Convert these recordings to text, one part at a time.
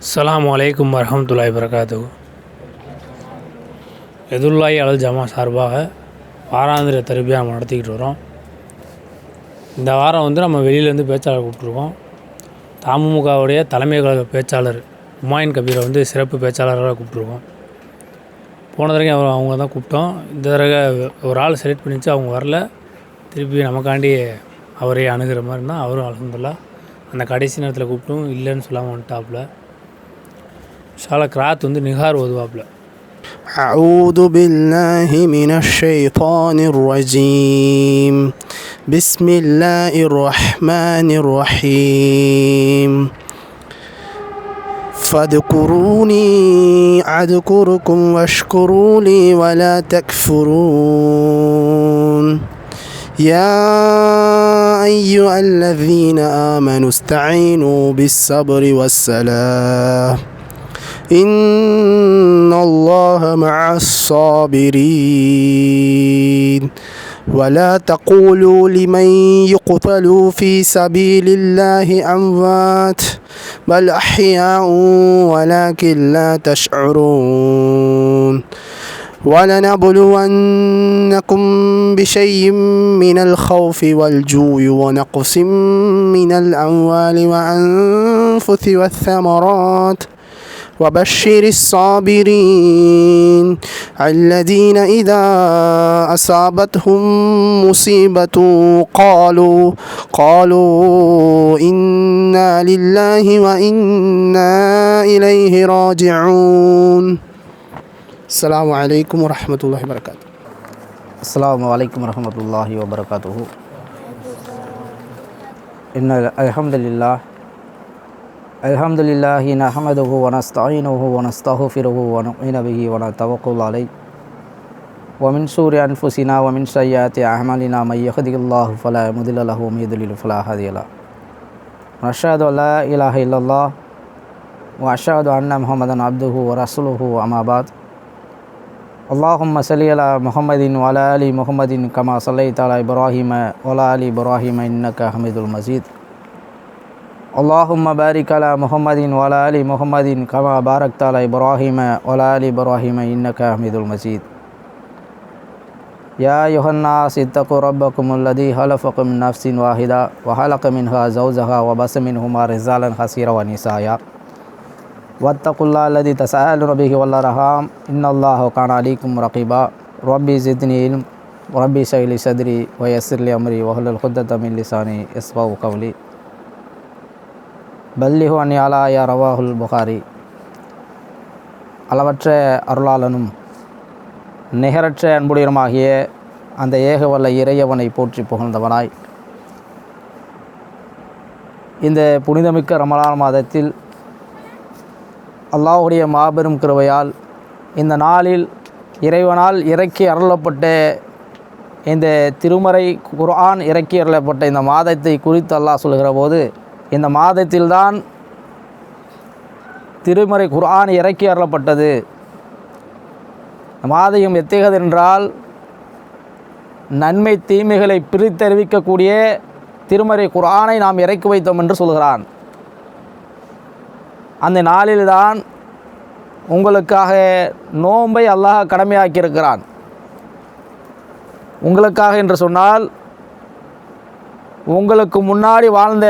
அஸ்ஸலாமு அலைக்கும் வரஹ்மத்துல்லாஹி வபரகாத்துஹு. எதுல்லாஹி அல் ஜமா சார்பாக வாராந்திர தர்பியா நம்ம நடத்திக்கிட்டு வரோம். இந்த வாரம் நம்ம வெளியிலேருந்து பேச்சாளர் கூப்பிட்ருக்கோம். தமுமுகவுடைய தலைமை கழக பேச்சாளர் ஹுமாயூன் கபீரை சிறப்பு பேச்சாளராக கூப்பிட்ருக்கோம். போன தடவை அவங்க தான் கூப்பிட்டோம். இந்த தடவை ஒரு ஆள் செலக்ட் பண்ணிச்சு, அவங்க வரல. திருப்பி நமக்காண்டி அவரே அணுகிற மாதிரி இருந்தால் அவரும் அல்ஹம்துலில்லாஹ் அந்த கடைசி நேரத்தில் கூப்பிட்டும் இல்லைன்னு சொல்லாமல் வந்துட்டாப்புல. ஷாலா கிராத் நிகார் ஓதுவாப்புல. أعوذ بالله من الشيطان الرجيم بسم الله الرحمن الرحيم فاذكروني أذكركم واشكروا لي ولا تكفرون يا أيها الذين آمنوا استعينوا بالصبر والصلاة إن الله مع الصابرين ولا تقولوا لمن يقتل في سبيل الله أموات بل أحياء ولكن لا تشعرون ولنبلونكم بشيء من الخوف والجوع ونقص من الأموال والأنفس والثمرات وبشر الصابرين الذين إذا أصابتهم مصيبة قالوا إنا لله وإنا إليه راجعون. السلام عليكم ورحمة الله وبركاته. السلام عليكم ورحمة الله وبركاته. إن الحمد لله نحمده ونستعينه ونستغفره ونؤمن به ونتوكل عليه ومن شرور أنفسنا ومن سيئات أعمالنا من يهده الله فلا مضل له ومن يضلل فلا هادي له ونشهد أن لا إله إلا الله وأشهد أن محمدا عبده ورسوله أما بعد. اللهم صل على محمد وعلى آل محمد كما صليت على إبراهيم وعلى آل إبراهيم إنك حميد مجيد. اللهم بارك على محمد وعلى آل محمد كما باركت على إبراهيم وعلى آل إبراهيم إنك حميد مجيد. يا أيها الناس اتقوا ربكم الذي خلقكم من نفس واحدة وخلق منها زوجها وبث منهما رجالا كثيرا ونساء واتقوا الله الذي تساءلون به والأرحام إن الله كان عليكم رقيبا. ربي زدني علم وربي اشرح لي صدري ويسر لي أمري واحلل عقدة من لساني يفقهوا قولي. பல்லிஹு அன்னி அலா யா ரவாஹுல் புகாரி. அளவற்ற அருளாளனும் நிகரற்ற அன்புடையனுமாகிய அந்த ஏகவல்ல இறையவனை போற்றி புகழ்ந்தவனாய் இந்த புனிதமிக்க ரமலான் மாதத்தில் அல்லாஹுடைய மாபெரும் கிருபையால் இந்த நாளில் இறைவனால் இறக்கி அருளப்பட்ட இந்த திருமறை குர்ஆன் இறக்கி அருளப்பட்ட இந்த மாதத்தை குறித்து அல்லாஹ் சொல்கிற போது, இந்த மாதத்தில்தான் திருமறை குர்ஆன் இறக்கி அருளப்பட்டது. மாதம் எத்தகையது என்றால் நன்மை தீமைகளை பிரித்தறிவிக்கக்கூடிய திருமறை குர்ஆனை நாம் இறக்கி வைத்தோம் என்று சொல்கிறான். அந்த நாளில்தான் உங்களுக்காக நோன்பை அல்லாஹ் கடமையாக்கியிருக்கிறான். உங்களுக்காக என்று சொன்னால் உங்களுக்கு முன்னாடி வாழ்ந்த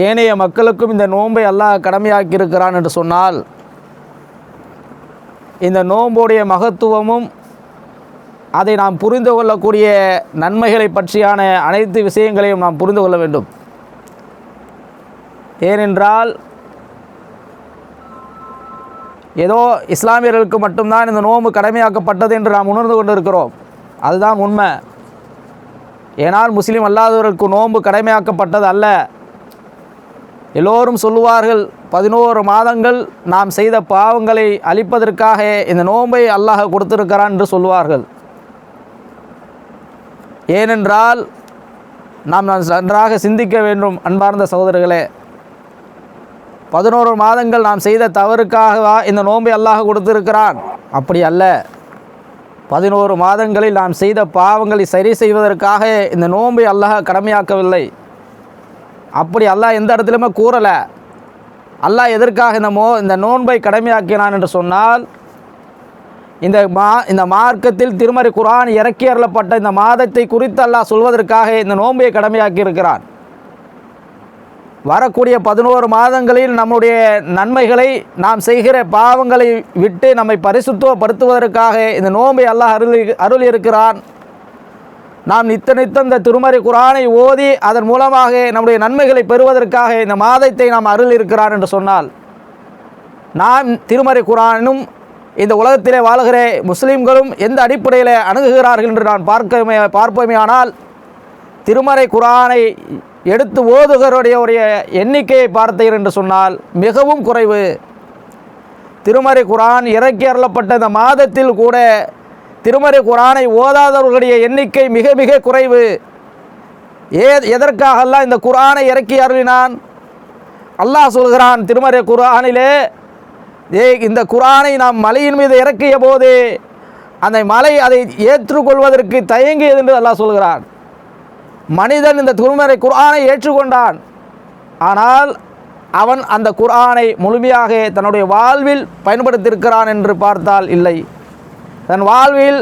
ஏனைய மக்களுக்கும் இந்த நோன்பை அல்லாஹ் கடமையாக்கியிருக்கிறான் என்று சொன்னால், இந்த நோன்புடைய மகத்துவமும் அதை நாம் புரிந்து கொள்ளக்கூடிய நன்மைகளை பற்றியான அனைத்து விஷயங்களையும் நாம் புரிந்து கொள்ள வேண்டும். ஏனென்றால் ஏதோ இஸ்லாமியர்களுக்கு மட்டும்தான் இந்த நோன்பு கடமையாக்கப்பட்டது என்று நாம் உணர்ந்து கொண்டிருக்கிறோம். அதுதான் உண்மை. ஏனால் முஸ்லீம் அல்லாதவர்களுக்கு நோன்பு கடமையாக்கப்பட்டது அல்ல. எல்லோரும் சொல்லுவார்கள், 11 மாதங்கள் நாம் செய்த பாவங்களை அழிப்பதற்காக இந்த நோன்பை அல்லாஹ் கொடுத்திருக்கிறான் என்று சொல்லுவார்கள். ஏனென்றால் நாம் நன்றாக சிந்திக்க வேண்டும் அன்பார்ந்த சகோதரர்களே. 11 மாதங்கள் நாம் செய்த தவறுக்காகவா இந்த நோன்பை அல்லாஹ் கொடுத்திருக்கிறான்? அப்படி அல்ல. 11 மாதங்களில் நாம் செய்த பாவங்களை சரி செய்வதற்காக இந்த நோன்பை அல்லாஹ் கடமையாக்கவில்லை. அப்படி அல்லாஹ் எந்த இடத்துலையுமே கூறலை. அல்லாஹ் எதற்காக இந்த நோன்பை கடமையாக்கினான் என்று சொன்னால், இந்த மார்க்கத்தில் திருமறை குர்ஆன் இறக்கி அருளப்பட்ட இந்த மாதத்தை குறித்து அல்லாஹ் சொல்வதற்காக இந்த நோன்பை கடமையாக்கி இருக்கிறான். வரக்கூடிய 11 மாதங்களில் நம்முடைய நன்மைகளை, நாம் செய்கிற பாவங்களை விட்டு நம்மை பரிசுத்தப்படுத்துவதற்காக இந்த நோன்பை அல்லாஹ் அருள் இருக்கிறான். நாம் நித்தம் இந்த திருமறை குர்ஆனை ஓதி அதன் மூலமாக நம்முடைய நன்மைகளை பெறுவதற்காக இந்த மாதத்தை நாம் அருள் இருக்கிறான் என்று சொன்னால், நாம் திருமறை குர்ஆனும் இந்த உலகத்திலே வாழ்கிற முஸ்லீம்களும் எந்த அடிப்படையில் அணுகுகிறார்கள் என்று நான் பார்ப்போமேயானால், திருமறை குர்ஆனை எடுத்து ஓதுகிறவருடைய எண்ணிக்கையை பார்த்தீர்கள் என்று சொன்னால் மிகவும் குறைவு. திருமறை குர்ஆன் இறக்கி அருளப்பட்ட இந்த மாதத்தில் கூட திருமறை குர்ஆனை ஓதாதவர்களுடைய எண்ணிக்கை மிக மிக குறைவு. எதற்காக அல்லாஹ் இந்த குர்ஆனை இறக்கி அருளினான்? அல்லாஹ் சொல்கிறான் திருமறை குர்ஆனிலே, இந்த குர்ஆனை நாம் மலையின் மீது இறக்கிய போது அந்த மலை அதை ஏற்றுக்கொள்வதற்கு தயங்கியது என்று அல்லாஹ் சொல்கிறான். மனிதன் இந்த திருமறை குர்ஆனை ஏற்றுக்கொண்டான், ஆனால் அவன் அந்த குர்ஆனை முழுமையாக தன்னுடைய வாழ்வில் பயன்படுத்தியிருக்கிறான் என்று பார்த்தால் இல்லை. தன் வாழ்வில்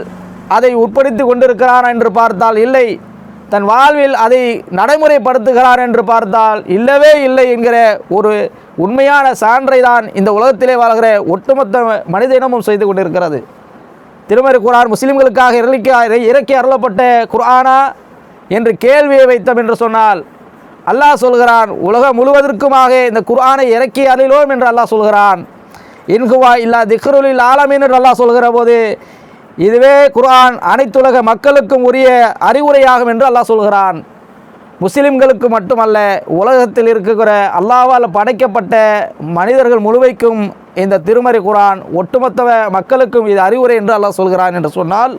அதை உட்படுத்தி கொண்டிருக்கிறான் என்று பார்த்தால் இல்லை. தன் வாழ்வில் அதை நடைமுறைப்படுத்துகிறான் என்று பார்த்தால் இல்லவே இல்லை என்கிற ஒரு உண்மையான சான்றை தான் இந்த உலகத்திலே வாழ்கிற ஒட்டுமொத்த மனித இனமும் செய்து கொண்டிருக்கிறது. திருமறை குர்ஆன் முஸ்லிம்களுக்காக இறக்கி அருளப்பட்ட குர்ஆனா என்று கேள்வியை வைத்தோம் என்று சொன்னால், அல்லாஹ் சொல்கிறான் உலகம் முழுவதற்குமாக இந்த குர்ஆனை இறக்கி அருளோம் என்று அல்லாஹ் சொல்கிறான். இன்ஹுவா இல்லா திக்ருலில் ஆலமீன் என்று அல்லாஹ் சொல்கிற போது, இதுவே குர்ஆன் அனைத்துலக மக்களுக்கும் உரிய அறிவுரையாகும் என்று அல்லாஹ் சொல்கிறான். முஸ்லிம்களுக்கு மட்டுமல்ல, உலகத்தில் இருக்கிற அல்லாஹ்வால் படைக்கப்பட்ட மனிதர்கள் முழுமைக்கும் இந்த திருமறை குர்ஆன் ஒட்டுமொத்த மக்களுக்கும் இது அறிவுரை என்று அல்லாஹ் சொல்கிறான் என்று சொன்னால்,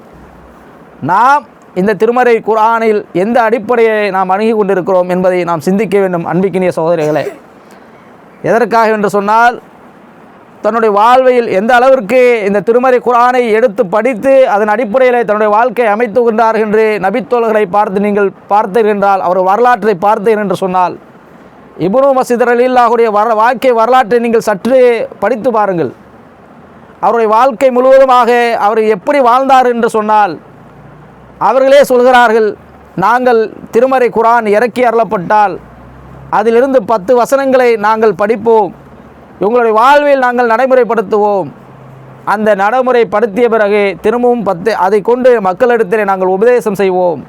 நாம் இந்த திருமறை குர்ஆனில் எந்த அடிப்படையை நாம் அணுகி கொண்டிருக்கிறோம் என்பதை நாம் சிந்திக்க வேண்டும். அன்பிக்கினிய சகோதரிகளே, எதற்காக என்று சொன்னால், தன்னுடைய வாழ்வில் எந்த அளவிற்கு இந்த திருமறை குர்ஆனை எடுத்து படித்து அதன் அடிப்படையில் தன்னுடைய வாழ்க்கை அமைத்து கொண்டார்கள் என்று நபித்தோழர்களை பார்த்து நீங்கள் பார்த்தீர்கள், அவர் வரலாற்றை பார்த்தீர்கள் என்று சொன்னால், இப்னு மஸ்ஊத் ரலியல்லாஹுடைய வாழ்க்கை வரலாற்றை நீங்கள் சற்று படித்து பாருங்கள். அவருடைய வாழ்க்கை முழுவதுமாக அவர் எப்படி வாழ்ந்தார் என்று சொன்னால், அவர்களே சொல்கிறார்கள், நாங்கள் திருமறை குர்ஆன் இறக்கி அருளப்பட்டால் அதிலிருந்து 10 வசனங்களை நாங்கள் படிப்போம், உங்களுடைய வாழ்வில் நாங்கள் நடைமுறைப்படுத்துவோம். அந்த நடைமுறைப்படுத்திய பிறகு திரும்பவும் 10 அதை கொண்டு மக்களிடத்தில் நாங்கள் உபதேசம் செய்வோம்.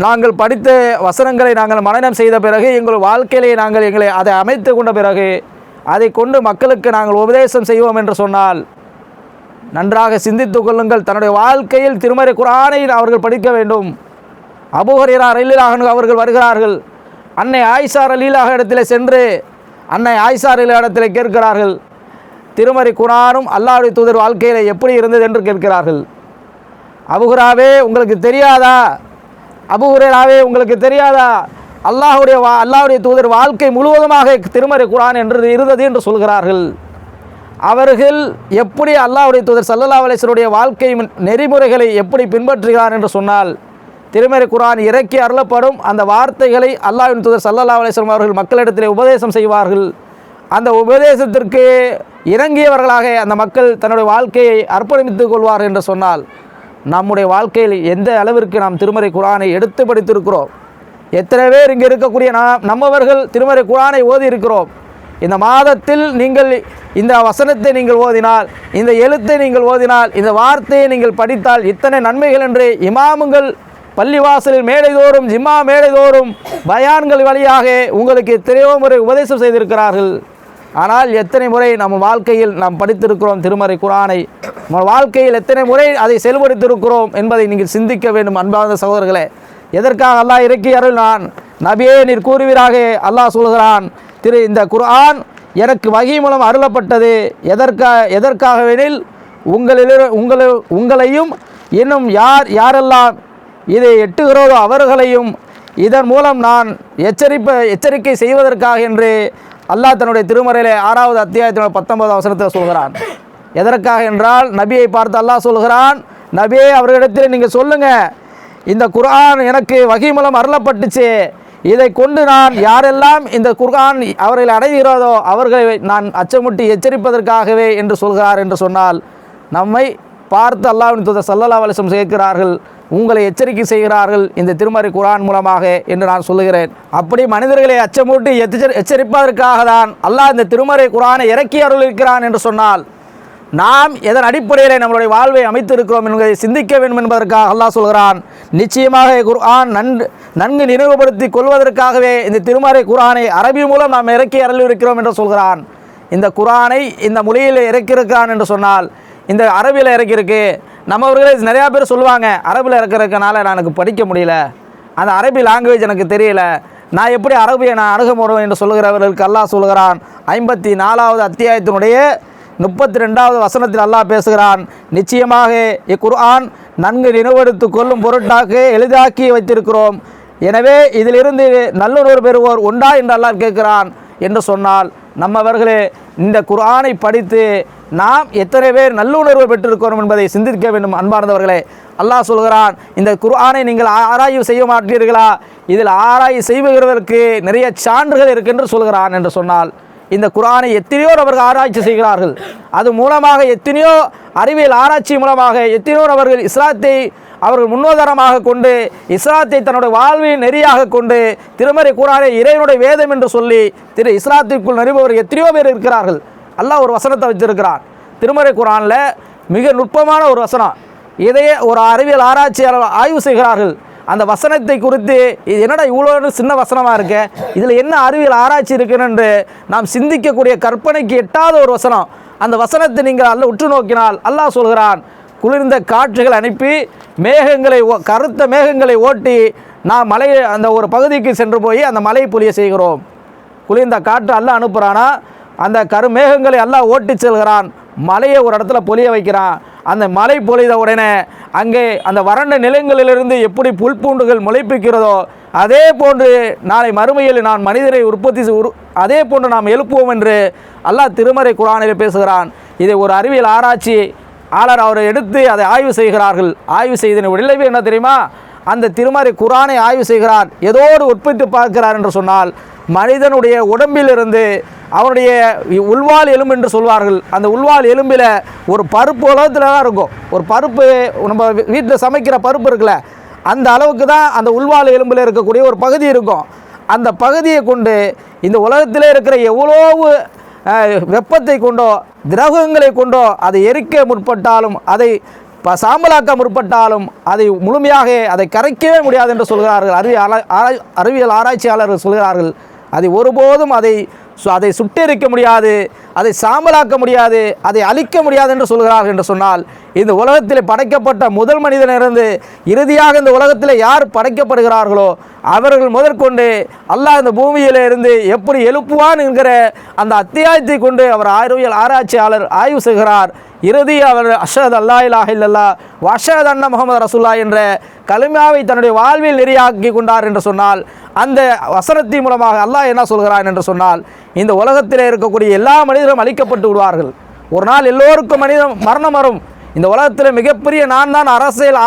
நாங்கள் படித்த வசனங்களை நாங்கள் மனனம் செய்த பிறகு எங்கள் வாழ்க்கையிலே நாங்கள் அதை அமைத்து கொண்ட பிறகு அதை கொண்டு மக்களுக்கு நாங்கள் உபதேசம் செய்வோம் என்று சொன்னால், நன்றாக சிந்தித்து கொள்ளுங்கள். தன்னுடைய வாழ்க்கையில் திருமறை குர்ஆனை அவர்கள் படிக்க வேண்டும். அபூ ஹுரைரா ரலியல்லாஹு அன்ஹு அவர்கள் வருகிறார்கள். அன்னை ஆயிஷா ரலியல்லாஹு இடத்திலே சென்று அன்னை ஆயிஷா ரலியல்லாஹு இடத்திலே கேட்கிறார்கள், திருமறை குர்ஆனும் அல்லாஹ்வுடைய தூதர் வாழ்க்கையில் எப்படி இருந்தது என்று கேட்கிறார்கள். அபூ ஹுரைராவே உங்களுக்கு தெரியாதா? அபூ ஹுரைராவே உங்களுக்கு தெரியாதா? அல்லாஹ்வுடைய தூதர் வாழ்க்கை முழுவதுமாக திருமறை குர்ஆன் என்று இருந்தது என்று சொல்கிறார்கள். அவர்கள் எப்படி அல்லாஹ்வுடைய தூதர் ஸல்லல்லாஹு அலைஹி வஸல்லம் வாழ்க்கை நெறிமுறைகளை எப்படி பின்பற்றுகிறார் என்று சொன்னால், திருமறை குர்ஆன் இறக்கி அருளப்படும் அந்த வார்த்தைகளை அல்லாஹ்வின் தூதர் ஸல்லல்லாஹு அலைஹி வஸல்லம் அவர்கள் மக்களிடத்தில் உபதேசம் செய்வார்கள். அந்த உபதேசத்திற்கு இறங்கியவர்களாக அந்த மக்கள் தன்னுடைய வாழ்க்கையை அர்ப்பணித்துக் கொள்வார்கள் என்று சொன்னால், நம்முடைய வாழ்க்கையில் எந்த அளவிற்கு நாம் திருமறை குர்ஆனை எடுத்து படித்திருக்கிறோம்? எத்தனை பேர் இங்கே இருக்கக்கூடிய நம்மவர்கள் திருமறை குர்ஆனை ஓதி இருக்கிறோம்? இந்த மாதத்தில் நீங்கள் இந்த வசனத்தை நீங்கள் ஓதினால், இந்த எழுத்தை நீங்கள் ஓதினால், இந்த வார்த்தையை நீங்கள் படித்தால் இத்தனை நன்மைகள் என்று இமாமுங்கள் பள்ளிவாசலில் மேடைதோறும் ஜிம்மா மேடைதோறும் பயான்கள் வழியாக உங்களுக்கு எத்தனையோ முறை உபதேசம் செய்திருக்கிறார்கள். ஆனால் எத்தனை முறை நம்ம வாழ்க்கையில் நாம் படித்திருக்கிறோம் திருமறை குர்ஆனை? நம்ம வாழ்க்கையில் எத்தனை முறை அதை செயல்படுத்தியிருக்கிறோம் என்பதை நீங்கள் சிந்திக்க வேண்டும். அன்பார்ந்த சகோதரர்களே, எதற்காக அல்லாஹ் இறக்கி அருளினான்? நபியே நீர் கூறுவீராக அல்லாஹ் சொல்கிறான், இந்த குர்ஆன் எனக்கு வஹி மூலம் அருளப்பட்டது. எதற்காகவெனில் உங்களையும் இன்னும் யாரெல்லாம் இதை எட்டுகிறோதோ அவர்களையும் இதன் மூலம் நான் எச்சரிக்கை செய்வதற்காக என்று அல்லாஹ் தன்னுடைய திருமறையிலே 6வது அத்தியாயத்தினுடைய 19வது வசனத்தில் சொல்கிறான். எதற்காக என்றால், நபியை பார்த்து அல்லாஹ் சொல்கிறான், நபியே அவர்களிடத்தில் நீங்கள் சொல்லுங்கள், இந்த குர்ஆன் எனக்கு வஹி மூலம் அருளப்பட்டுச்சு, இதை கொண்டு நான் யாரெல்லாம் இந்த குர்ஆன் அவர்களை அடைகிறதோ அவர்களை நான் அச்சமுட்டி எச்சரிப்பதற்காகவே என்று சொல்கிறார் என்று சொன்னால், நம்மை பார்த்து அல்லாஹ்வின் தூதர் ஸல்லல்லாஹு அலைஹி வஸல்லம் கேட்கிறார்கள், உங்களை எச்சரிக்கை செய்கிறார்கள் இந்த திருமறை குர்ஆன் மூலமாக என்று நான் சொல்லுகிறேன். அப்படி மனிதர்களை அச்சமூட்டி எச்சரிப்பதற்காக தான் அல்லாஹ் இந்த திருமறை குர்ஆனை இறக்கி அருளிருக்கிறான் என்று சொன்னால், நாம் எதன் அடிப்படையில் நம்மளுடைய வாழ்வை அமைத்திருக்கிறோம் என்பதை சிந்திக்க வேண்டும் என்பதற்காக அல்லாஹ் சொல்கிறான். நிச்சயமாக குர்ஆன் நன்கு நினைவுபடுத்தி கொள்வதற்காகவே இந்த திருமறை குர்ஆனை அரபி மூலம் நாம் இறக்கி அருளிருக்கிறோம் என்று சொல்கிறான். இந்த குர்ஆனை இந்த மொழியில் இறக்கியிருக்கிறான் என்று சொன்னால், இந்த அரபியில் இறக்கியிருக்கு. நம்மவர்களே நிறையா பேர் சொல்லுவாங்க, அரபியில் இறக்கிறதுனால நான் எனக்கு படிக்க முடியல, அந்த அரபி லாங்குவேஜ் எனக்கு தெரியல, நான் எப்படி அரபியை நான் அணுக முடியும் என்று சொல்லுகிறவர்களுக்கு அல்லாஹ் சொல்கிறான். 54வது அத்தியாயத்தினுடைய 32வது வசனத்தில் அல்லாஹ் பேசுகிறான். நிச்சயமாக இக்குர்ஆன் நன்கு நினைவெடுத்து கொள்ளும் பொருட்டாக எளிதாக்கி வைத்திருக்கிறோம். எனவே இதிலிருந்து நல்லுணர்வு பெறுவோர் உண்டா என்று அல்லாஹ் கேட்கிறான் என்று சொன்னால், நம்மவர்களே இந்த குர்ஆனை படித்து நாம் எத்தனை பேர் நல்லுணர்வு பெற்றிருக்கிறோம் என்பதை சிந்திக்க வேண்டும். அன்பார்ந்தவர்களே, அல்லாஹ் சொல்கிறான், இந்த குர்ஆனை நீங்கள் ஆராய்வு செய்ய மாட்டீர்களா? இதில் ஆராய்வு செய்வதற்கு நிறைய சான்றுகள் இருக்கின்ற சொல்கிறான் என்று சொன்னால், இந்த குர்ஆனை எத்தனையோ அவர்கள் ஆராய்ச்சி செய்கிறார்கள். அது மூலமாக எத்தனையோ அறிவியல் ஆராய்ச்சி மூலமாக எத்தனையோ அவர்கள் இஸ்லாத்தை அவர்கள் முன்னோதாரமாக கொண்டு இஸ்லாத்தை தன்னுடைய வாழ்வின் நெறியாக கொண்டு திருமறை குர்ஆனை இறைவனுடைய வேதம் என்று சொல்லி இஸ்லாத்திற்குள் நுழைபவர் எத்தனையோ பேர் இருக்கிறார்கள். அல்லாஹ் ஒரு வசனத்தை வச்சிருக்கிறான் திருமறை குர்ஆனில், மிக நுட்பமான ஒரு வசனம். இதையே ஒரு அறிவியல் ஆராய்ச்சியாளர் ஆய்வு செய்கிறார்கள். அந்த வசனத்தை குறித்து இது என்னடா இவ்வளோ சின்ன வசனமாக இருக்க, இதில் என்ன அறிவியல் ஆராய்ச்சி இருக்குன்னு என்று நாம் சிந்திக்கக்கூடிய கற்பனைக்கு எட்டாத ஒரு வசனம். அந்த வசனத்தை நீங்கள் உற்று நோக்கினால் அல்லாஹ் சொல்கிறான், குளிர்ந்த காற்றுகள் அனுப்பி மேகங்களை கருத்த மேகங்களை ஓட்டி நாம் மலை அந்த ஒரு பகுதிக்கு சென்று போய் அந்த மலை பொழிய செய்கிறோம். குளிர்ந்த காற்று அல்லாஹ் அனுப்புகிறானா, அந்த கருமேகங்களை அல்லாஹ் ஓட்டி செல்கிறான், மலையை ஒரு இடத்துல பொழிய வைக்கிறான். அந்த மலை பொழித உடனே அங்கே அந்த வறண்ட நிலங்களிலிருந்து எப்படி புல்பூண்டுகள் முளைப்பிக்கிறதோ அதே போன்று நாளை மறுமையில் நான் மனிதரை உற்பத்தி அதே போன்று நாம் எழுப்புவோம் என்று அல்லாஹ் திருமறை குர்ஆனில் பேசுகிறான். இதை ஒரு அறிவியல் ஆராய்ச்சி ஆளர் அவரை எடுத்து அதை ஆய்வு செய்கிறார்கள். ஆய்வு செய்தன விளைவு என்ன தெரியுமா? அந்த திருமறை குர்ஆனை ஆய்வு செய்கிறார், ஏதோடு உற்பத்தி பார்க்கிறார் என்று சொன்னால், மனிதனுடைய உடம்பிலிருந்து அவனுடைய உள்வாள் எலும்பு என்று சொல்வார்கள். அந்த உள்வாள் எலும்பில் ஒரு பருப்பு உலகத்தில் தான் இருக்கும். ஒரு பருப்பு நம்ம வீட்டில் சமைக்கிற பருப்பு இருக்குல்ல, அந்த அளவுக்கு தான் அந்த உள்வாள் எலும்பில் இருக்கக்கூடிய ஒரு பகுதி இருக்கும். அந்த பகுதியை கொண்டு இந்த உலகத்திலே இருக்கிற எவ்வளவு வெப்பத்தை கொண்டோ திரவங்களை கொண்டோ அதை எரிக்க முற்பட்டாலும் அதை சாம்பலாக்க முற்பட்டாலும் அதை முழுமையாக அதை கரைக்கவே முடியாது என்று சொல்கிறார்கள். அறிவியல் ஆராய்ச்சியாளர்கள் சொல்கிறார்கள், அதை ஒருபோதும் அதை சுட்டெரிக்க முடியாது, அதை சாம்பலாக்க முடியாது, அதை அழிக்க முடியாது என்று சொல்கிறார்கள். என்று சொன்னால், இந்த உலகத்தில் படைக்கப்பட்ட முதல் மனிதனிலிருந்து இறுதியாக இந்த உலகத்தில் யார் படைக்கப்படுகிறார்களோ அவர்கள் முதற்கொண்டு அல்லாஹ் இந்த பூமியில இருந்து எப்படி எழுப்புவான் என்கிற அந்த அத்தியாயத்தை கொண்டு அவர் அறிவியல் ஆராய்ச்சியாளர் ஆய்வு செய்கிறார். இறுதி அவர் அஷ்ஹது அல்லா இலாஹ இல்லல்லாஹ் வ அஷ்ஹது அன்ன முஹம்மது ரசூலுல்லாஹ் என்ற கலிமாவை தன்னுடைய வாழ்வில் நெறியாக்கி கொண்டார் என்று சொன்னால், அந்த வசனத்தின் மூலமாக அல்லாஹ் என்ன சொல்கிறான் என்று சொன்னால், இந்த உலகத்தில் இருக்கக்கூடிய எல்லா மனிதரும் அழிக்கப்பட்டு விடுவார்கள். ஒரு நாள் எல்லோருக்கும் மரணம் வரும். இந்த உலகத்தில் மிகப்பெரிய நான் தான் அரசியல்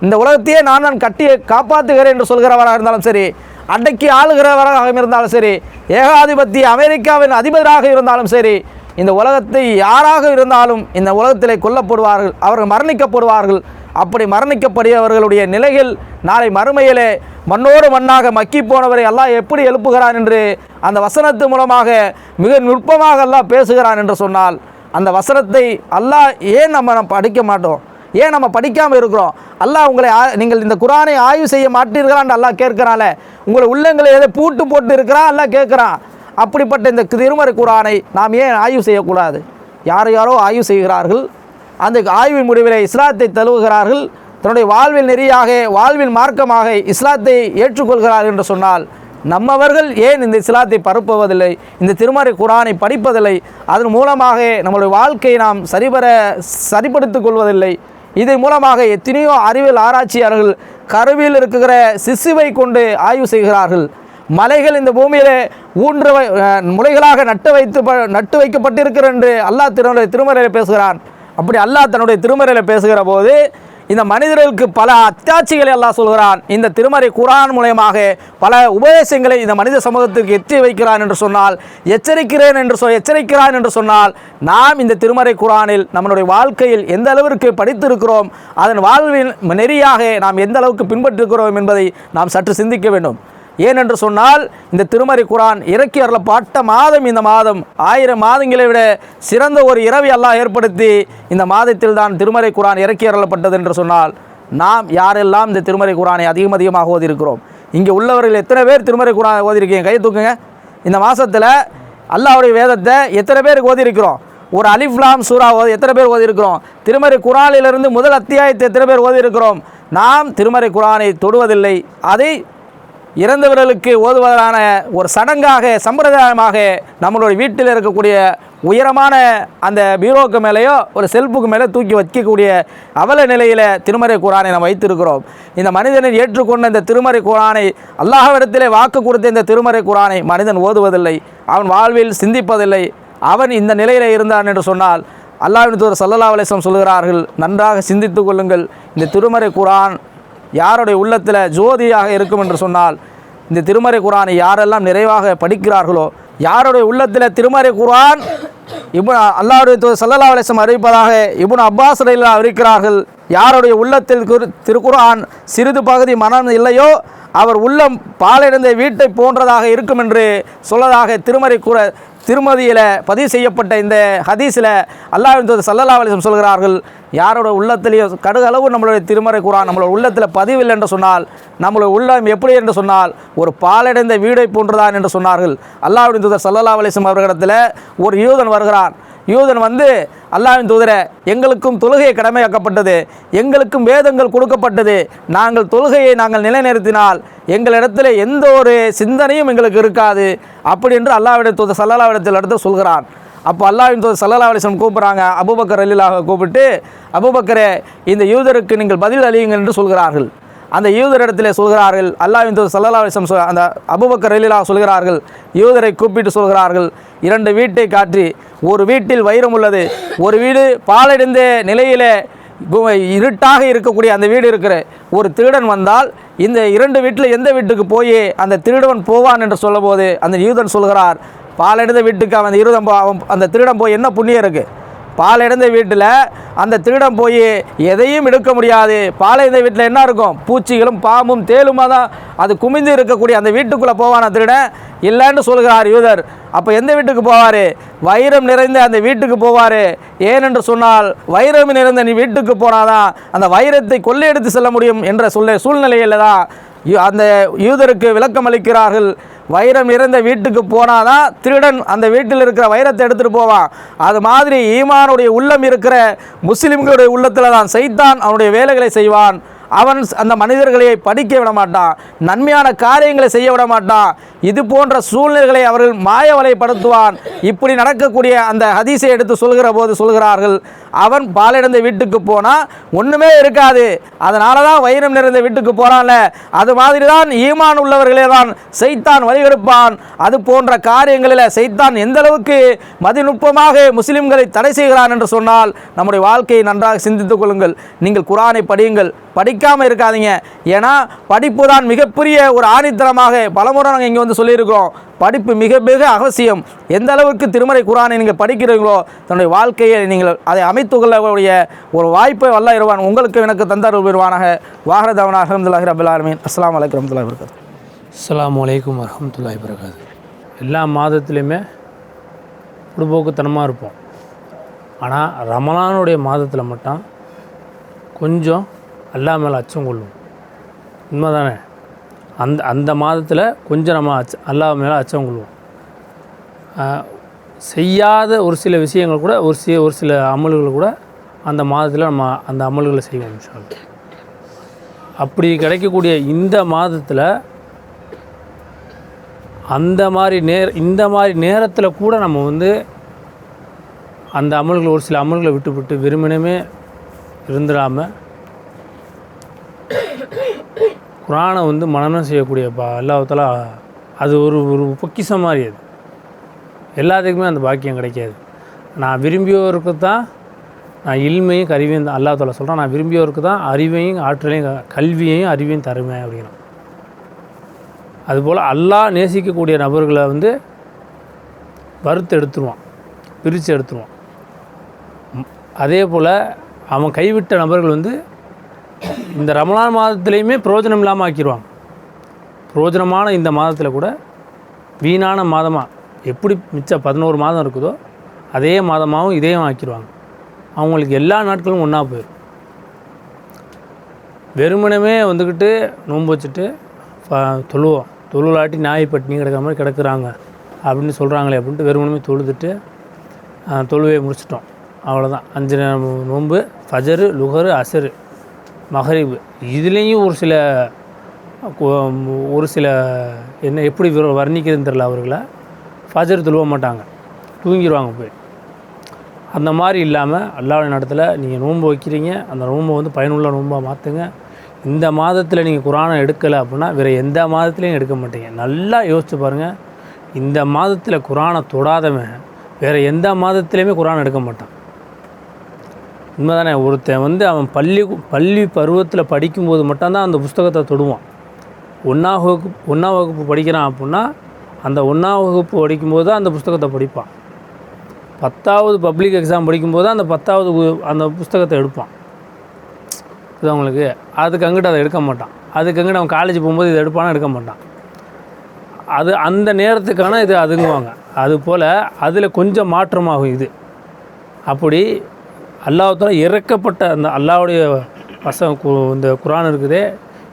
இந்த உலகத்தையே நான் கட்டி காப்பாற்றுகிறேன் என்று சொல்கிறவராக இருந்தாலும் சரி, அடக்கி ஆளுகிறவராக இருந்தாலும் சரி, ஏகாதிபத்திய அமெரிக்காவின் அதிபராக இருந்தாலும் சரி, இந்த உலகத்தை யாராக இருந்தாலும் இந்த உலகத்திலே கொல்லப்படுவார்கள், அவர்கள் மரணிக்கப்படுவார்கள். அப்படி மரணிக்கப்படுபவர்களுடைய நிலைகள் நாளை மறுமையிலே மண்ணோடு மண்ணாக மக்கி போனவரை அல்லாஹ் எப்படி எழுப்புகிறான் என்று அந்த வசனத்து மூலமாக மிக நுட்பமாக அல்லாஹ் பேசுகிறான் என்று சொன்னால், அந்த வசனத்தை அல்லாஹ் ஏன் நம்ம படிக்க மாட்டோம், ஏன் நம்ம படிக்காமல் இருக்கிறோம்? அல்லாஹ் உங்களை நீங்கள் இந்த குர்ஆனை ஆய்வு செய்ய மாட்டீர்களான்னு அல்லாஹ் கேட்கிறான்ல, உங்களை உள்ளங்களை எதை பூட்டு போட்டு இருக்கிறான் அல்லாஹ் கேட்குறான். அப்படிப்பட்ட இந்த திருமறை குர்ஆனை நாம் ஏன் ஆய்வு செய்யக்கூடாது? யாரோ ஆய்வு செய்கிறார்கள், அந்த ஆய்வின் முடிவில் இஸ்லாத்தை தழுவுகிறார்கள், தன்னுடைய வாழ்வில் நெறியாக வாழ்வில் மார்க்கமாக இஸ்லாத்தை ஏற்றுக்கொள்கிறார்கள் என்று சொன்னால், நம்மவர்கள் ஏன் இந்த இஸ்லாத்தை பரப்புவதில்லை, இந்த திருமறை குர்ஆனை படிப்பதில்லை, அதன் மூலமாக நம்முடைய வாழ்க்கையை நாம் சரிப்படுத்திக் கொள்வதில்லை? இதன் மூலமாக எத்தனையோ அறிவியல் ஆராய்ச்சியாளர்கள் கருவில் இருக்கிற சிசுவை கொண்டு ஆய்வு செய்கிறார்கள். மலைகள் இந்த பூமியிலே முளைகளாக நட்டு வைக்கப்பட்டிருக்கிற என்று அல்லாஹ் திருமறையில் பேசுகிறான். அப்படி அல்லாஹ் தன்னுடைய திருமறையில் பேசுகிற போது இந்த மனிதர்களுக்கு பல அத்தாட்சிகளை அல்லாஹ் சொல்கிறான். இந்த திருமறை குர்ஆன் மூலமாக பல உபதேசங்களை இந்த மனித சமூகத்திற்கு எட்டி வைக்கிறான் என்று சொன்னால், எச்சரிக்கிறான் என்று சொன்னால், நாம் இந்த திருமறை குர்ஆனில் நம்மளுடைய வாழ்க்கையில் எந்த அளவிற்கு படித்திருக்கிறோம், அதன் வாழ்வின் நெறியாக நாம் எந்த அளவுக்கு பின்பற்றிருக்கிறோம் என்பதை நாம் சற்று சிந்திக்க வேண்டும். ஏனென்று சொன்னால், இந்த திருமறை குர்ஆன் இறக்கி அருளப்பட்ட மாதம் இந்த மாதம் 1000 மாதங்களை விட சிறந்த ஒரு இரவை அல்லாஹ் ஏற்படுத்தி இந்த மாதத்தில் தான் திருமறை குர்ஆன் இறக்கி அருளப்பட்டது என்று சொன்னால், நாம் யாரெல்லாம் இந்த திருமறை குர்ஆனை அதிகமாக ஓதியிருக்கிறோம்? இங்கே உள்ளவர்கள் எத்தனை பேர் திருமறை குர்ஆனை ஓதியிருக்கீங்க? கை தூக்குங்க. இந்த மாதத்தில் அல்லாஹ்வுடைய வேதத்தை எத்தனை பேருக்கு ஓதியிருக்கிறோம்? ஒரு அலிஃப் லாம் சூரா எத்தனை பேர் ஓதியிருக்கிறோம்? திருமறை குர்ஆனிலிருந்து முதல் அத்தியாயத்தை எத்தனை பேர் ஓதியிருக்கிறோம்? நாம் திருமறை குர்ஆனை தொடுவதில்லை. அதை இறந்தவர்களுக்கு ஓதுவதான ஒரு சடங்காக, சம்பிரதாயமாக நம்மளுடைய வீட்டில் இருக்கக்கூடிய உயரமான அந்த பீரோக்கு மேலேயோ ஒரு செல்ஃபுக்கு மேலே தூக்கி வைக்கக்கூடிய அவல நிலையில் திருமறை குர்ஆனை நாம் வைத்திருக்கிறோம். இந்த மனிதனின் ஏற்றுக்கொண்ட இந்த திருமறை குர்ஆனை, அல்லாஹ்விடத்திலே வாக்கு கொடுத்த இந்த திருமறை குர்ஆனை மனிதன் ஓதுவதில்லை, அவன் வாழ்வில் சிந்திப்பதில்லை. அவன் இந்த நிலையில் இருந்தான் என்று சொன்னால், அல்லாஹ்வின் தூதர் ஸல்லல்லாஹு அலைஹி வஸல்லம் சொல்கிறார்கள், நன்றாக சிந்தித்து கொள்ளுங்கள். இந்த திருமறை குர்ஆன் யாருடைய உள்ளத்தில் ஜோதியாக இருக்கும் என்று சொன்னால், இந்த திருமறை குர்ஆனை யாரெல்லாம் நிறைவாக படிக்கிறார்களோ, யாருடைய உள்ளத்தில் திருமறை குர்ஆன் அல்லாஹ்வுடைய தூதர் ஸல்லல்லாஹு அலைஹி வஸல்லம் அறிவிப்பதாக இப்னு அப்பாஸ் ரலியல்லாஹு இருக்கிறார்கள், யாருடைய உள்ளத்தில் திருக்குர்ஆன் சிறிது பகுதி மனம் இல்லையோ அவர் உள்ளம் பாலடைந்த வீட்டை போன்றதாக இருக்கும் என்று சொல்லதாக திருமதியில் பதிவு செய்யப்பட்ட இந்த ஹதீஸில் அல்லாஹ்வின் தூதர் ஸல்லல்லாஹு அலைஹி வஸல்லம் சொல்கிறார்கள், யாரோட உள்ளத்திலேயோ கடுகளவு நம்மளுடைய திருமறை குர்ஆன் நம்மளோட உள்ளத்தில் பதிவில்லை என்று சொன்னால், நம்மளுடைய உள்ளம் எப்படி என்று சொன்னால் ஒரு பாலடைந்த வீடை போன்றுதான் என்று சொன்னார்கள். அல்லாஹ்வின் தூதர் ஸல்லல்லாஹு அலைஹி வஸல்லம் அவர்களிடத்தில் ஒரு யூதன் வருகிறான். யூதன் வந்து, அல்லாஹ்வின் தூதரே, எங்களுக்கும் தொழுகை கடமையாக்கப்பட்டது, எங்களுக்கும் வேதங்கள் கொடுக்கப்பட்டது, நாங்கள் தொழுகையை நிலைநிறுத்தினால் எங்களிடத்தில் எந்த ஒரு சிந்தனையும் எங்களுக்கு இருக்காது அப்படி என்று அல்லாஹ்வின் தூதர் ஸல்லல்லாஹு அலைஹி வஸல்லம் எடுத்து சொல்கிறான். அப்போ அல்லாஹ்வின் தூதர் ஸல்லல்லாஹு அலைஹி வஸல்லம் கூப்பிட்றாங்க, அபூபக்கர் ரலியல்லாஹு கூப்பிட்டு, அபூபக்கரே, இந்த யூதருக்கு நீங்கள் பதில் அளியுங்கள் என்று சொல்கிறார்கள். அந்த யூதரிடத்திலே சொல்கிறார்கள், அல்லாஹ்வின் தூதர் ஸல்லல்லாஹு அலைஹி வஸல்லம் அந்த அபூபக்கர் ரலியல்லாஹு சொல்கிறார்கள், யூதரை கூப்பிட்டு சொல்கிறார்கள், 2 வீட்டை காட்டி, ஒரு வீட்டில் வைரம் உள்ளது, ஒரு வீடு பாலடைந்த நிலையில் இருட்டாக இருக்கக்கூடிய அந்த வீடு இருக்கிற ஒரு திருடன் வந்தால் இந்த 2 வீட்டில் எந்த வீட்டுக்கு போய் அந்த திருடன் போவான் என்று சொல்லும்போது அந்த யூதன் சொல்கிறார், பாலடைந்த வீட்டுக்கு அந்த திருடன் போய் என்ன புண்ணியம் இருக்குது? பாலடைந்த வீட்டில் அந்த திருடன் போய் எதையும் எடுக்க முடியாது. பாலடைந்த வீட்டில் என்ன இருக்கும்? பூச்சிகளும் பாம்பும் தேலுமாக தான் அது குமிந்து இருக்கக்கூடிய அந்த வீட்டுக்குள்ளே போவான திருடன் இல்லைன்னு சொல்கிறார் யூதர். அப்போ எந்த வீட்டுக்கு போவார்? வைரம் நிறைந்த அந்த வீட்டுக்கு போவார். ஏனென்று சொன்னால் வைரம் நிறைந்த நீ வீட்டுக்கு போனாதான் அந்த வைரத்தை கொள்ளையடித்து செல்ல முடியும் என்ற சூழ்நிலையில் தான் அந்த யூதருக்கு விளக்கம் அளிக்கிறார்கள். வைரம் நிறைந்த வீட்டுக்கு போனாதான் திருடன் அந்த வீட்டில் இருக்கிற வைரத்தை எடுத்துகிட்டு போவான். அது மாதிரி ஈமானுடைய உள்ளம் இருக்கிற முஸ்லிம்களுடைய உள்ளத்தில் தான் சைத்தான் அவனுடைய வேலைகளை செய்வான். அவன் அந்த மனிதர்களை படிக்க விட மாட்டான், நன்மையான காரியங்களை செய்ய விட மாட்டான். இது போன்ற சூழ்நிலைகளை அவர்கள் மாயவலைப்படுத்துவான். இப்படி நடக்கக்கூடிய அந்த ஹதீஸை எடுத்து சொல்கிற போது சொல்கிறார்கள், அவன் பாலடைந்த வீட்டுக்கு போனால் ஒன்றுமே இருக்காது, அதனால தான் வைரம் நிறைந்த வீட்டுக்கு போகிறான்ல, அது மாதிரி தான் ஈமான் உள்ளவர்களே தான் சைத்தான் வழிகெடுப்பான். அது போன்ற காரியங்களில் சைத்தான் எந்த அளவுக்கு மதிநுட்பமாக முஸ்லிம்களை தடை செய்கிறான் என்று சொன்னால், நம்முடைய வாழ்க்கையை நன்றாக சிந்தித்துக் கொள்ளுங்கள். நீங்கள் குர்ஆனை படியுங்கள், படிக்காமல் இருக்காதீங்க. ஏன்னா படிப்பு தான் மிகப்பெரிய ஒரு ஆணித்தரமாக பலமுறை நாங்கள் இங்கே வந்து சொல்லியிருக்கிறோம். படிப்பு மிக மிக அவசியம். எந்த அளவுக்கு திருமறை குர்ஆனை நீங்கள் படிக்கிறீங்களோ தன்னுடைய வாழ்க்கையை நீங்கள் அதை அமைத்து கொள்ளக்கூடிய ஒரு வாய்ப்பை அல்லாஹ் இறைவன் உங்களுக்கு எனக்கு தந்தருள் பெறுவானாக. வாஹரதவனா அல்ஹம்துலில்லாஹி ரப்பில் ஆலமீன். அஸ்ஸலாமு அலைக்கும் வரஹ்மத்துல்லாஹி வபரகாத்துஹு. அஸ்ஸலாமு அலைக்கும் வரஹ்மத்துல்லாஹி வபரகாத்துஹு. எல்லா மாதத்துலேயுமே பொடுபோக்குத்தனமாக இருப்போம். ஆனால் ரமலானுடைய மாதத்தில் மட்டும் கொஞ்சம் அல்லாஹ் மேலே அச்சம் கொள்ளும். உண்மை தானே? அந்த மாதத்தில் கொஞ்சம் நம்ம அல்லாஹ் மேலே அச்சம் கொள்வோம். செய்யாத ஒரு சில விஷயங்கள் கூட ஒரு சில அமல்கள் கூட அந்த மாதத்தில் நம்ம அந்த அமல்களை செய்வோம் இன்ஷா அல்லாஹ். அப்படி கிடைக்கக்கூடிய இந்த மாதத்தில் இந்த மாதிரி நேரத்தில் கூட நம்ம வந்து அந்த அமல்கள் ஒரு சில அமல்களை விட்டு வெறுமனமே இருந்துடாமல் குர்ஆனை வந்து மனனம் செய்யக்கூடிய அல்லாஹ் தஆலா அது ஒரு பொக்கிஷம் மாதிரி. அது எல்லாத்துக்குமே அந்த பாக்கியம் கிடைக்காது. நான் விரும்பியவருக்கு தான் நான் இல்மையும் அறிவையும் தான் அல்லாஹ் தஆலா சொல்கிறான், நான் விரும்பியவருக்கு தான் அறிவையும் ஆற்றலையும் கல்வியையும் அறிவையும் தருவேன் அப்படிங்கிறான். அதுபோல் அல்லாஹ் நேசிக்கக்கூடிய நபர்களை வந்து வறுத்து எடுத்துருவான், பிரித்து எடுத்துருவான். அதே போல் அவன் கைவிட்ட நபர்கள் வந்து இந்த ரமலான் மாதத்துலேயுமே பிரயோஜனம் இல்லாமல் ஆக்கிடுவாங்க. பிரயோஜனமான இந்த மாதத்தில் கூட வீணான மாதமாக எப்படி மிச்சம் 11 மாதம் இருக்குதோ அதே மாதமாகவும் இதையும் ஆக்கிடுவாங்க. அவங்களுக்கு எல்லா நாட்களும் ஒன்றா போயிடும். வெறுமனமே வந்துக்கிட்டு நோன்பு வச்சுட்டு தொழுலாட்டி நாய் பட்டினி கிடக்கிற மாதிரி கிடக்குறாங்க அப்படின்னு சொல்கிறாங்களே அப்படின்ட்டு வெறுமனமே தொழுதுட்டு தொழுவையை முடிச்சிட்டோம், அவ்வளோதான். 5 நோன்பு, ஃபஜரு, லுஹரு, அசரு, மகரிபு. இதுலேயும் ஒரு சில என்ன எப்படி வர்ணிக்கிறதுன்னு தெரில, அவர்களை ஃபஜர் தொழுவ மாட்டாங்க, தூங்கிடுவாங்க போய். அந்த மாதிரி இல்லாமல் அல்லாஹ்வுடைய நடத்தில் நீங்கள் நோன்பு வைக்கிறீங்க, அந்த நோன்பை வந்து பயனுள்ள நோன்பாக மாற்றுங்க. இந்த மாதத்தில் நீங்கள் குரானை எடுக்கலை அப்படின்னா வேறு எந்த மாதத்துலேயும் எடுக்க மாட்டீங்க. நல்லா யோசிச்சு பாருங்கள். இந்த மாதத்தில் குரானை தொடாதவன் வேறு எந்த மாதத்துலேயுமே குரான் எடுக்க மாட்டான். உண்மைதானே? ஒருத்தன் வந்து அவன் பள்ளி பருவத்தில் படிக்கும்போது மட்டும்தான் அந்த புஸ்தகத்தை தொடுவான். 1ஆம் வகுப்பு படிக்கிறான் அப்படின்னா அந்த 1ஆம் வகுப்பு படிக்கும்போது தான் அந்த புஸ்தகத்தை படிப்பான். 10வது பப்ளிக் எக்ஸாம் படிக்கும்போது தான் அந்த 10வது அந்த புஸ்தகத்தை எடுப்பான். இது அவங்களுக்கு அதுக்கு அங்கிட்ட அதை எடுக்க மாட்டான். அதுக்கு அங்கிட்ட அவன் காலேஜ் போகும்போது இதை எடுப்பானா எடுக்க மாட்டான். அது அந்த நேரத்துக்கான இது அதுங்குவாங்க. அதுபோல் அதில் கொஞ்சம் மாற்றமாகும் இது. அப்படி அல்லாஹ்வுத்தாலா இறக்கப்பட்ட அந்த அல்லாஹ்வுடைய இந்த குரான் இருக்குதே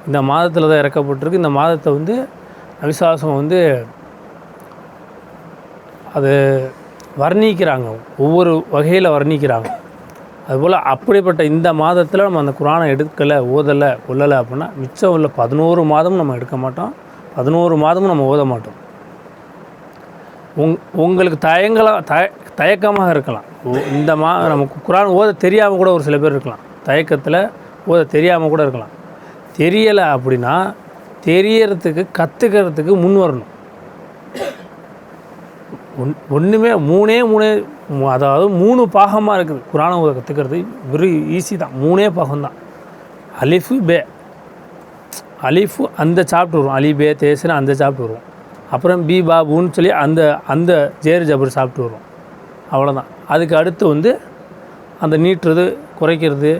இந்த மாதத்தில் தான் இறக்கப்பட்டிருக்கு. இந்த மாதத்தை வந்து நபிசாசம் வந்து அது வர்ணிக்கிறாங்க, ஒவ்வொரு வகையில் வர்ணிக்கிறாங்க. அதுபோல் அப்படிப்பட்ட இந்த மாதத்தில் நம்ம அந்த குரானை எடுக்கலை, ஓதலை, கொள்ளலை அப்படின்னா மிச்சம் உள்ள 11 மாதமும் நம்ம எடுக்க மாட்டோம், 11 மாதமும் நம்ம ஓத மாட்டோம். உங்களுக்கு தயக்கமாக இருக்கலாம். இந்த நமக்கு குரான் ஓத தெரியாமல் கூட ஒரு சில பேர் இருக்கலாம். தயக்கத்தில் ஓத தெரியாமல் கூட இருக்கலாம். தெரியலை அப்படின்னா தெரியறதுக்கு கற்றுக்கிறதுக்கு முன் வரணும். ஒன்றுமே மூணே அதாவது 3 பாகமாக இருக்குது குரானை ஓத கற்றுக்கிறது. வெரி ஈஸி தான், 3 பாகம்தான். அலிஃபு பே, அலிஃபு அந்த சாப்பிட்டு வரும், அலி பே தேசுன்னு அந்த சாப்பிட்டு வரும். அப்புறம் பி பாபுன்னு சொல்லி அந்த ஜேர் ஜபர் சாப்பிட்டு வரும், அவ்வளோதான். அதுக்கு அடுத்து வந்து அந்த நீட்டுறது, குறைக்கிறது,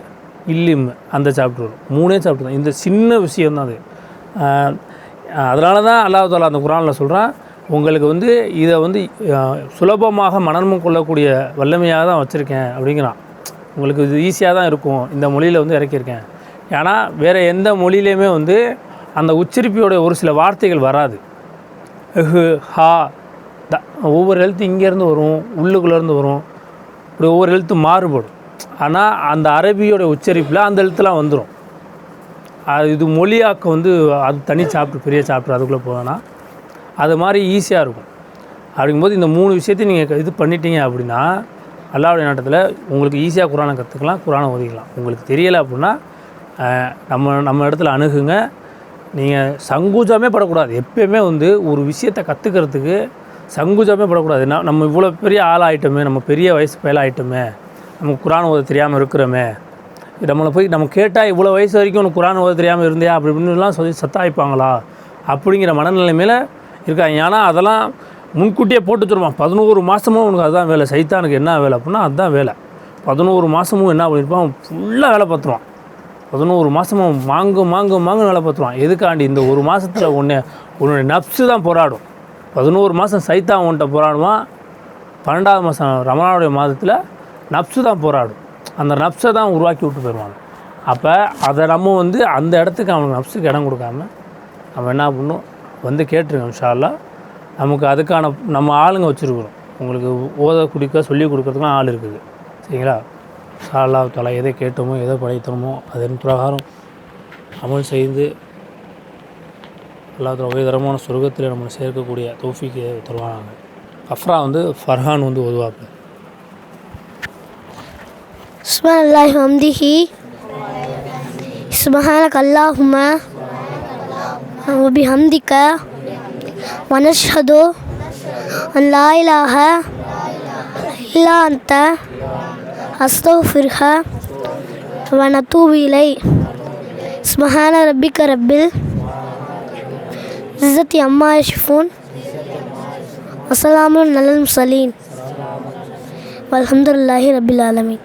இல்லிம் அந்த சாப்பிட்டு வரும். 3 சாப்பிட்டு தான். இந்த சின்ன விஷயம்தான் அது. அதனால தான் அல்லாஹ் தஆலா அந்த குரானில் சொல்கிறான், உங்களுக்கு வந்து இதை வந்து சுலபமாக மனமும் கொள்ளக்கூடிய வல்லமையாக தான் வச்சுருக்கேன் அப்படிங்கிறான். உங்களுக்கு இது ஈஸியாக தான் இருக்கும், இந்த மொழியில் வந்து இறக்கியிருக்கேன். ஏன்னா வேறு எந்த மொழியிலையுமே வந்து அந்த உச்சரிப்பையோட ஒரு சில வார்த்தைகள் வராது. ஹா த ஒவ்வொரு எழுத்து இங்கேருந்து வரும், உள்ளுக்குள்ளேருந்து வரும், இப்படி ஒவ்வொரு எழுத்து மாறுபடும். ஆனால் அந்த அரபியோட உச்சரிப்பில் அந்த எழுத்துலாம் வந்துடும். இது மொழியாக்கம் வந்து அது தனி சாப்பிட்டு பெரிய சாப்பிட்டு அதுக்குள்ளே போவேன்னா அது மாதிரி ஈஸியாக இருக்கும். அப்படிங்கும்போது இந்த 3 விஷயத்தையும் நீங்கள் இது பண்ணிட்டீங்க அப்படின்னா அல்லாஹ்வுடைய நாட்டத்தில் உங்களுக்கு ஈஸியாக குரானை கற்றுக்கலாம், குரானை ஓதிக்கலாம். உங்களுக்கு தெரியலை அப்படின்னா நம்ம இடத்துல அணுகுங்க. நீங்கள் சங்கூஜமே படக்கூடாது. எப்போயுமே வந்து ஒரு விஷயத்தை கற்றுக்கிறதுக்கு சங்கூஜமே படக்கூடாது. நம்ம இவ்வளோ பெரிய ஆள் ஆகிட்டோமே, நம்ம பெரிய வயசு பயல் ஆகிட்டோமே, நமக்கு குரான் ஓத தெரியாமல் இருக்கிறோமே, நம்மளை போய் நம்ம கேட்டால் இவ்வளோ வயசு வரைக்கும் உனக்கு குரான் ஓத தெரியாமல் இருந்தியா அப்படி இப்படின்லாம் சொல்லி சத்தாய்ப்பாங்களா அப்படிங்கிற மனநிலைமையில் இருக்காங்க. ஏன்னா அதெல்லாம் முன்கூட்டியே போட்டு தருவான். 11 மாதமும் உனக்கு அதுதான் வேலை. சைத்தானுக்கு என்ன வேலை அப்படின்னா அதுதான் வேலை. 11 மாதமும் என்ன பண்ணியிருப்பான், ஃபுல்லாக வேலை பார்த்துருவான். 11 மாதமும் மாங்கு வேலை பார்த்துருவான். எதுக்காண்டி? இந்த ஒரு மாதத்தில் உன்னுடைய நப்ஸு தான் போராடும். 11 மாதம் சைத்தான் உன்கிட்ட போராடுவான். 12வது மாதம் ரமலானுடைய மாதத்தில் நப்ஸு தான் போராடும். அந்த நப்ஸை தான் உருவாக்கி விட்டு போயிடுவாங்க. அப்போ அதை நம்ம வந்து அந்த இடத்துக்கு அவனுக்கு நப்ஸுக்கு இடம் கொடுக்காம நம்ம என்ன பண்ணணும், வந்து கேட்டுருங்க. இன்ஷா அல்லாஹ் நமக்கு அதுக்கான நம்ம ஆளுங்க வச்சுருக்குறோம். உங்களுக்கு ஓத குடிக்க சொல்லி கொடுக்குறதுக்குலாம் ஆள் இருக்குது. சரிங்களா? இன்ஷா அல்லாஹ் தஆலா எதை கேட்டோமோ எதை படைத்தோமோ அதன் பிரகாரம் அமல் செய்து அல்லாஹ் தஆலா உயர்தரமான சொர்க்கத்தில் நம்மளை சேர்க்கக்கூடிய தௌஃபீக்கு தருவாங்க. அஃப்ரா வந்து ஃபர்ஹான் வந்து ஓதுவாங்க. சுப்ஹானல்லாஹி வஹம்திஹி சுப்ஹானக அல்லாஹும்ம வ பிஹம்திக வ நஷ்ஹது அன் லா இலாஹா இல்லா அன்த أستغفرك ونتوب إليه سبحان ربك رب العزة عما يصفون وسلام على المرسلين والحمد لله رب العالمين.